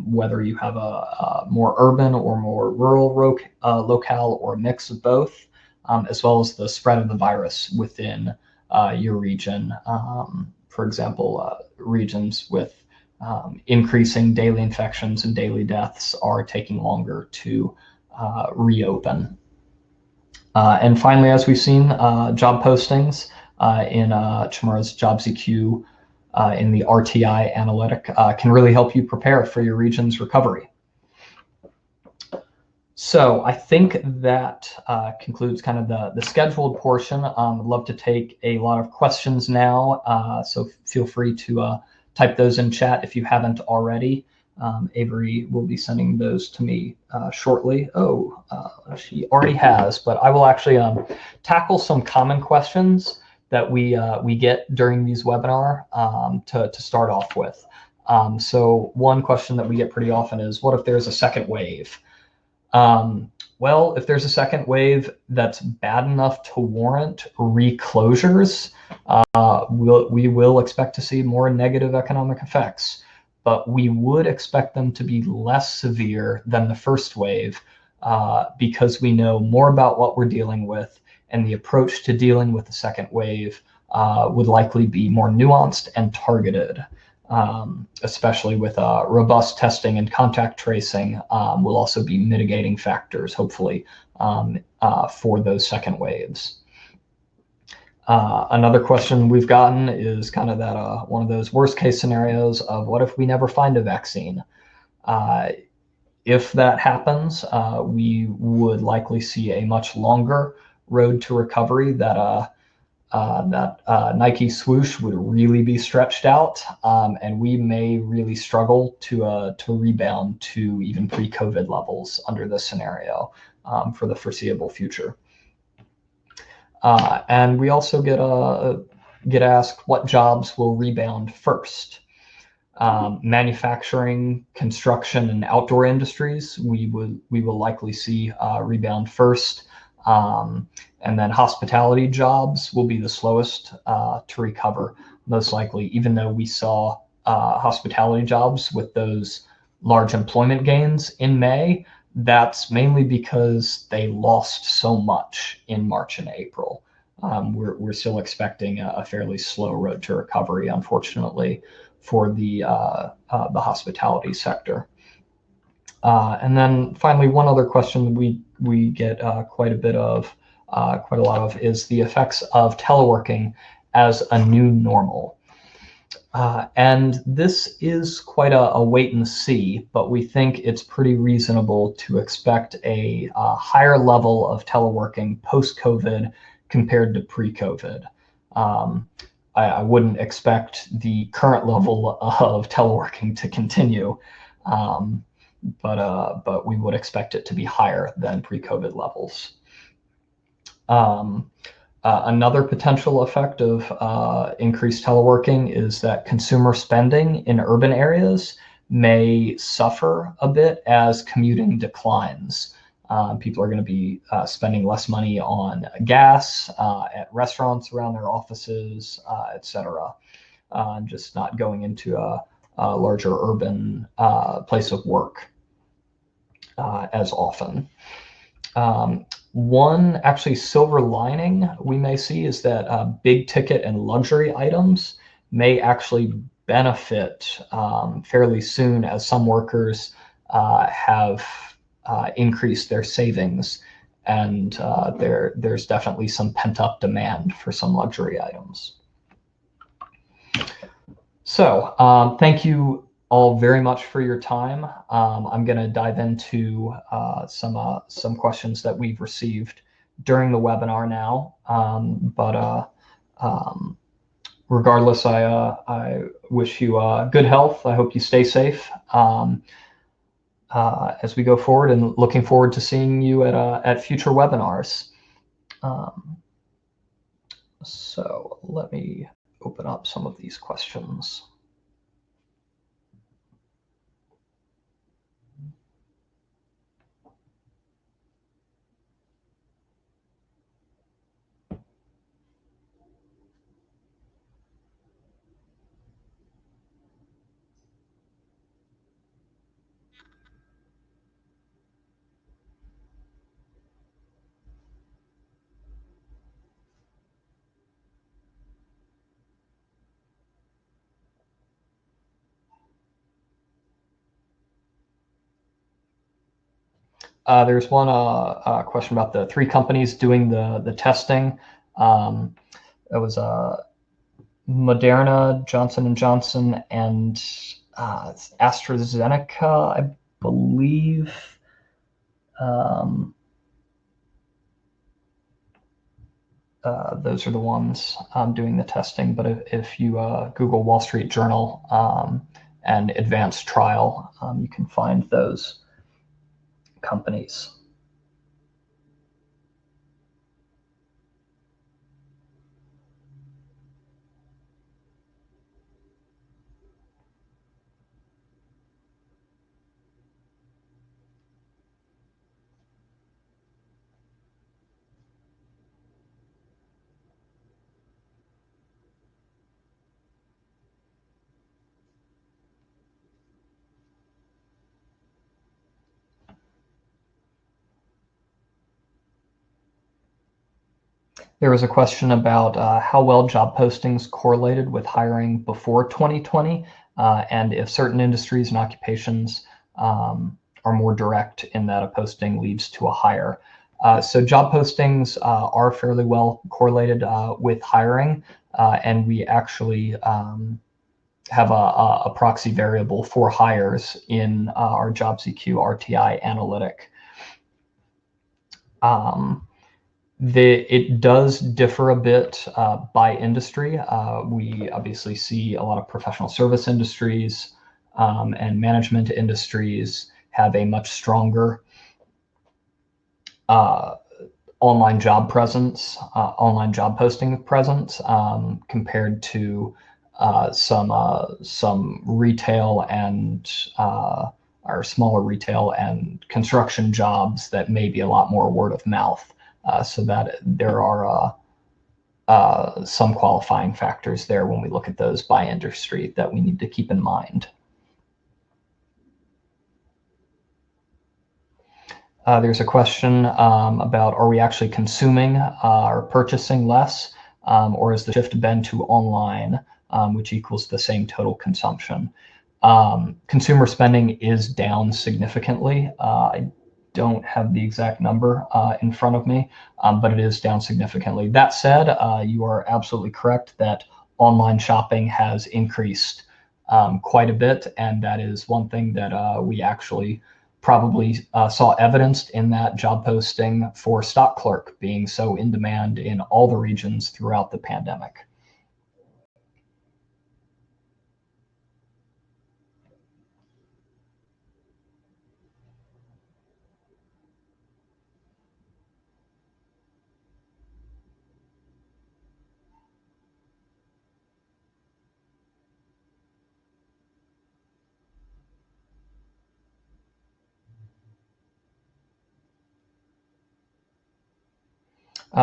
whether you have a more urban or more rural locale or a mix of both, as well as the spread of the virus within your region. For example, regions with increasing daily infections and daily deaths are taking longer to reopen. And finally, as we've seen, job postings in Chmura's JobsEQ in the RTI analytic can really help you prepare for your region's recovery. So I think that concludes kind of the scheduled portion. I'd love to take a lot of questions now, so feel free to type those in chat if you haven't already. Avery will be sending those to me shortly. Oh, she already has, but I will actually tackle some common questions that we get during these webinar to start off with. So one question that we get pretty often is, what if there's a second wave? Well, if there's a second wave that's bad enough to warrant reclosures, we will expect to see more negative economic effects, but we would expect them to be less severe than the first wave because we know more about what we're dealing with, and the approach to dealing with the second wave would likely be more nuanced and targeted. Especially with robust testing and contact tracing, will also be mitigating factors, hopefully, for those second waves. Another question we've gotten is kind of that one of those worst case scenarios of what if we never find a vaccine? If that happens, we would likely see a much longer road to recovery that Nike swoosh would really be stretched out, and we may really struggle to rebound to even pre-COVID levels under this scenario for the foreseeable future. And we also get asked what jobs will rebound first. Manufacturing, construction, and outdoor industries, we will likely see rebound first. And then hospitality jobs will be the slowest to recover, most likely, even though we saw hospitality jobs with those large employment gains in May. That's mainly because they lost so much in March and April. We're still expecting a fairly slow road to recovery, unfortunately, for the hospitality sector. And then finally, one other question we get quite a lot of is the effects of teleworking as a new normal. And this is quite a wait and see, but we think it's pretty reasonable to expect a higher level of teleworking post-COVID compared to pre-COVID. I wouldn't expect the current level of teleworking to continue, but we would expect it to be higher than pre-COVID levels. Another potential effect of increased teleworking is that consumer spending in urban areas may suffer a bit as commuting declines. People are going to be spending less money on gas at restaurants around their offices, etc. Just not going into a larger urban place of work as often. One actually silver lining we may see is that big ticket and luxury items may actually benefit fairly soon as some workers have increased their savings, and there's definitely some pent-up demand for some luxury items. So thank you all very much for your time. I'm going to dive into some questions that we've received during the webinar now. Regardless, I wish you good health. I hope you stay safe as we go forward, and looking forward to seeing you at future webinars. So let me open up some of these questions. There's one question about the 3 companies doing the testing. It was Moderna, Johnson & Johnson, and AstraZeneca, I believe. Those are the ones doing the testing. But if you Google Wall Street Journal and advanced trial, you can find those companies. There was a question about how well job postings correlated with hiring before 2020, and if certain industries and occupations are more direct in that a posting leads to a hire. So job postings are fairly well correlated with hiring, and we actually have a proxy variable for hires in our JobsEQ RTI analytic. It does differ a bit by industry. We obviously see a lot of professional service industries and management industries have a much stronger online job presence, online job posting presence compared to some retail and or smaller retail and construction jobs that may be a lot more word of mouth. So that there are some qualifying factors there when we look at those by industry that we need to keep in mind. There's a question about, are we actually consuming or purchasing less, or is the shift been to online, which equals the same total consumption? Consumer spending is down significantly. I don't have the exact number in front of me, but it is down significantly. That said, you are absolutely correct that online shopping has increased quite a bit, and that is one thing that we actually probably saw evidenced in that job posting for stock clerk being so in demand in all the regions throughout the pandemic.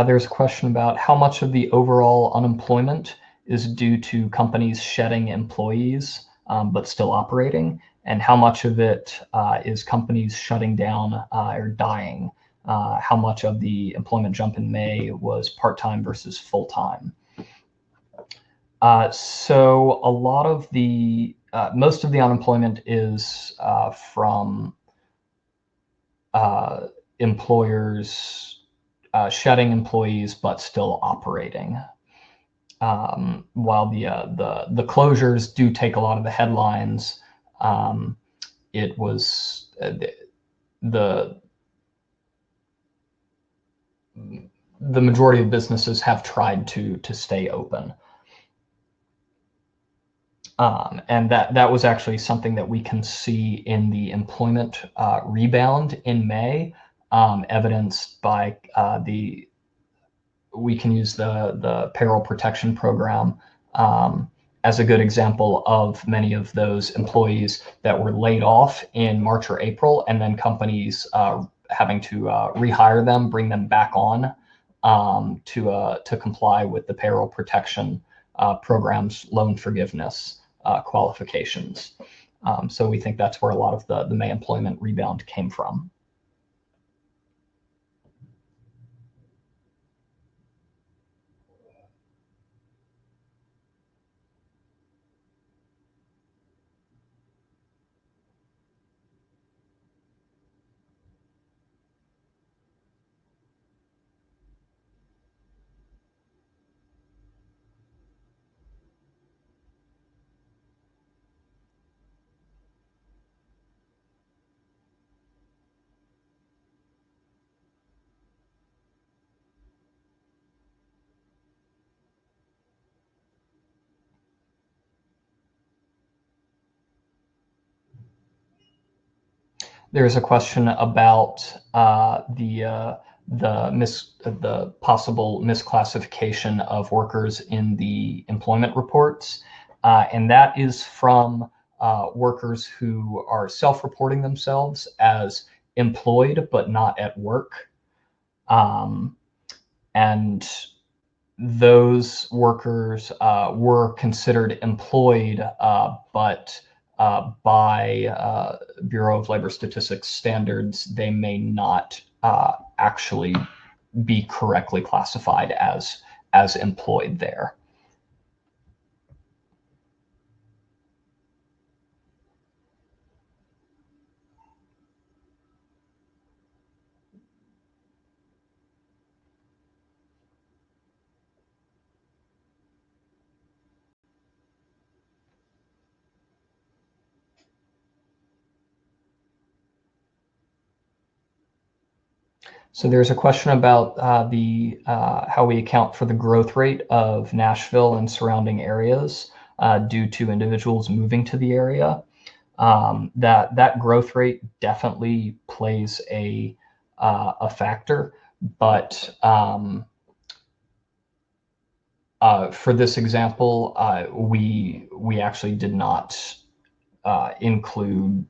There's a question about how much of the overall unemployment is due to companies shedding employees but still operating, and how much of it is companies shutting down or dying. How much of the employment jump in May was part-time versus full-time. So a lot of the, most of the unemployment is from employers shedding employees but still operating. while the closures do take a lot of the headlines, it was the majority of businesses have tried to stay open. And that was actually something that we can see in the employment rebound in May, evidenced by we can use the payroll protection program as a good example of many of those employees that were laid off in March or April, and then companies having to rehire them, bring them back on to comply with the payroll protection program's loan forgiveness qualifications. So we think that's where a lot of the May employment rebound came from. There's a question about the possible misclassification of workers in the employment reports, and that is from workers who are self-reporting themselves as employed but not at work, and those workers were considered employed, but by Bureau of Labor Statistics standards, they may not actually be correctly classified as employed there. So there's a question about how we account for the growth rate of Nashville and surrounding areas due to individuals moving to the area. That growth rate definitely plays a factor, but for this example, we actually did not include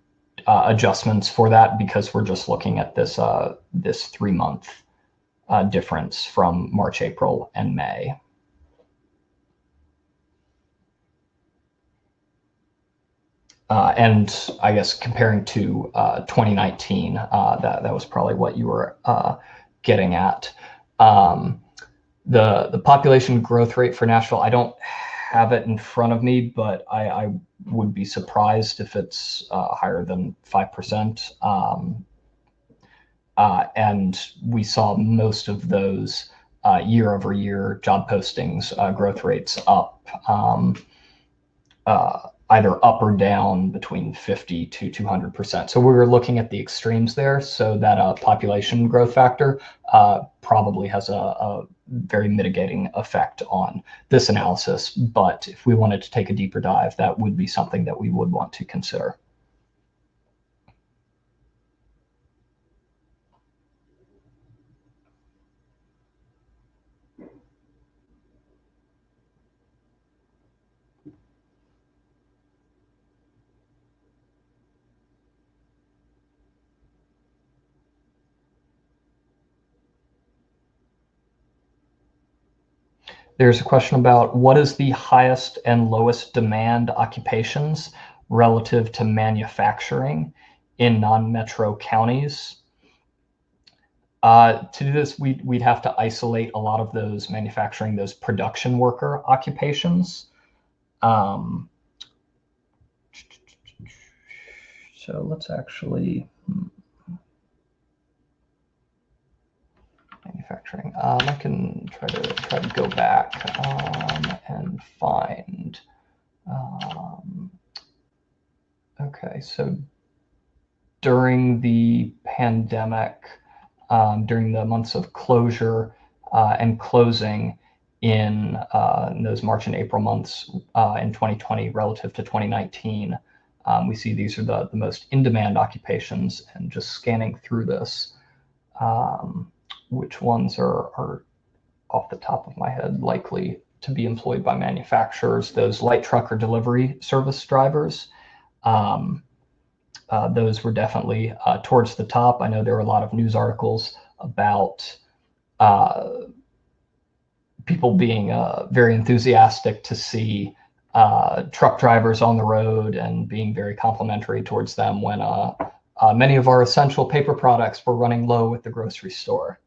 adjustments for that because we're just looking at this 3-month difference from March, April, and May. And I guess comparing to 2019, that was probably what you were getting at. The population growth rate for Nashville, I don't have it in front of me, but I would be surprised if it's higher than 5%. And we saw most of those year-over-year job postings growth rates up, either up or down between 50 to 200%. So we were looking at the extremes there. So that population growth factor probably has a very mitigating effect on this analysis. But if we wanted to take a deeper dive, that would be something that we would want to consider. There's a question about what is the highest and lowest demand occupations relative to manufacturing in non-metro counties. To do this, we'd have to isolate a lot of those manufacturing, those production worker occupations. So let's actually. manufacturing. I can try to go back and find. Okay, so during the pandemic, during the months of closure and closing in those March and April months in 2020 relative to 2019, we see these are the most in-demand occupations. And just scanning through this, which ones are off the top of my head likely to be employed by manufacturers? Those light truck or delivery service drivers. Those were definitely towards the top. I know there were a lot of news articles about people being very enthusiastic to see truck drivers on the road and being very complimentary towards them when many of our essential paper products were running low at the grocery store.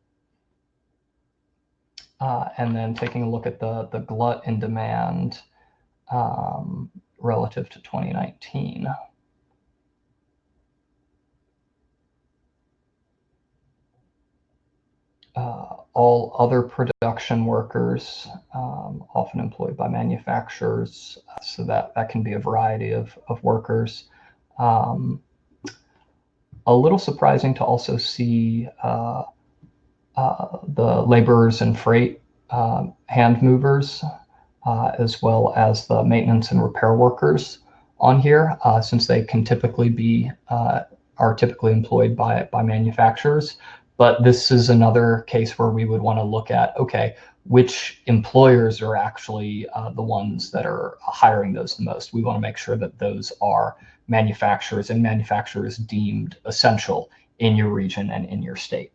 And then taking a look at the glut in demand relative to 2019. All other production workers, often employed by manufacturers, so that can be a variety of workers. A little surprising to also see the laborers and freight hand movers, as well as the maintenance and repair workers on here, since they can typically be are typically employed by manufacturers. But this is another case where we would want to look at, okay, which employers are actually the ones that are hiring those the most. We want to make sure that those are manufacturers and manufacturers deemed essential in your region and in your state.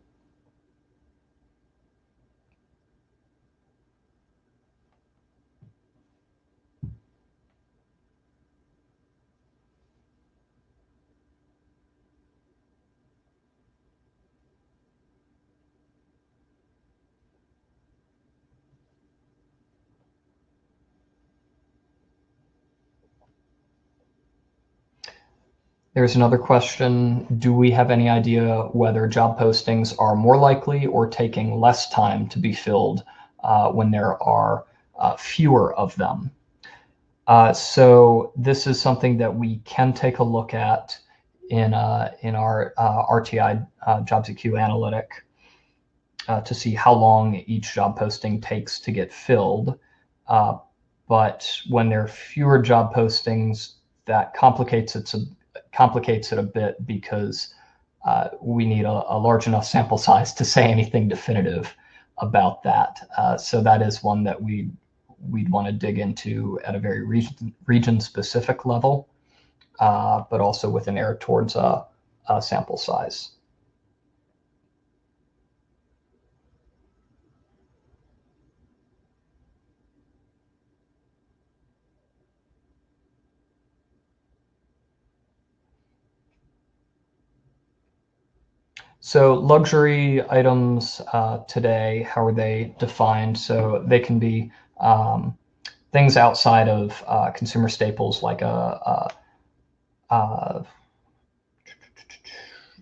There's another question. Do we have any idea whether job postings are more likely or taking less time to be filled when there are fewer of them? So this is something that we can take a look at in our RTI JobsEQ analytic to see how long each job posting takes to get filled. But when there are fewer job postings, that complicates it a bit, because we need a large enough sample size to say anything definitive about that. So that is one that we'd want to dig into at a very region-specific level, but also with an error towards a sample size. So luxury items today, how are they defined? So they can be things outside of consumer staples, like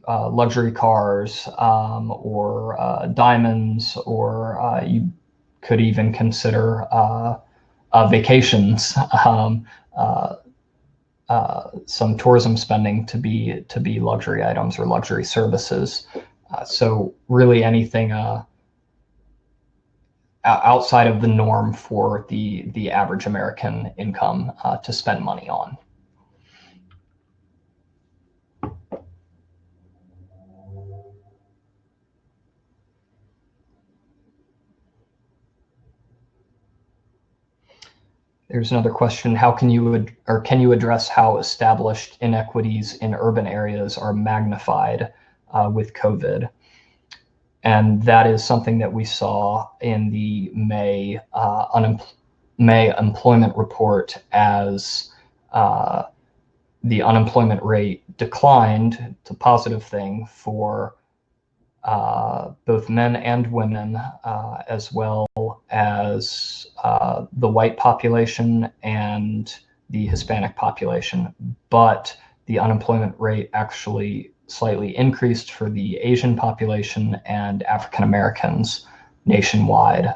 luxury cars or diamonds, or you could even consider vacations, some tourism spending to be luxury items or luxury services. So really anything outside of the norm for the average American income to spend money on. There's another question. How can you address how established inequities in urban areas are magnified with COVID? And that is something that we saw in the May employment report, as the unemployment rate declined. It's a positive thing for both men and women, as well as the white population and the Hispanic population. But the unemployment rate actually slightly increased for the Asian population and African Americans nationwide.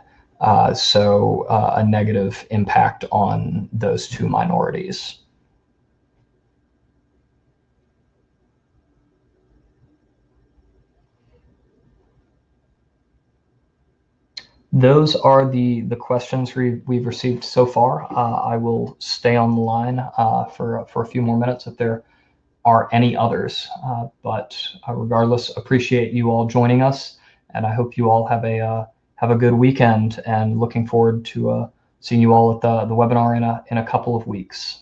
So a negative impact on those two minorities. Those are the questions we've received so far. I will stay on the line for a few more minutes if there are any others. But regardless, appreciate you all joining us, and I hope you all have a good weekend. And looking forward to seeing you all at the webinar in a couple of weeks.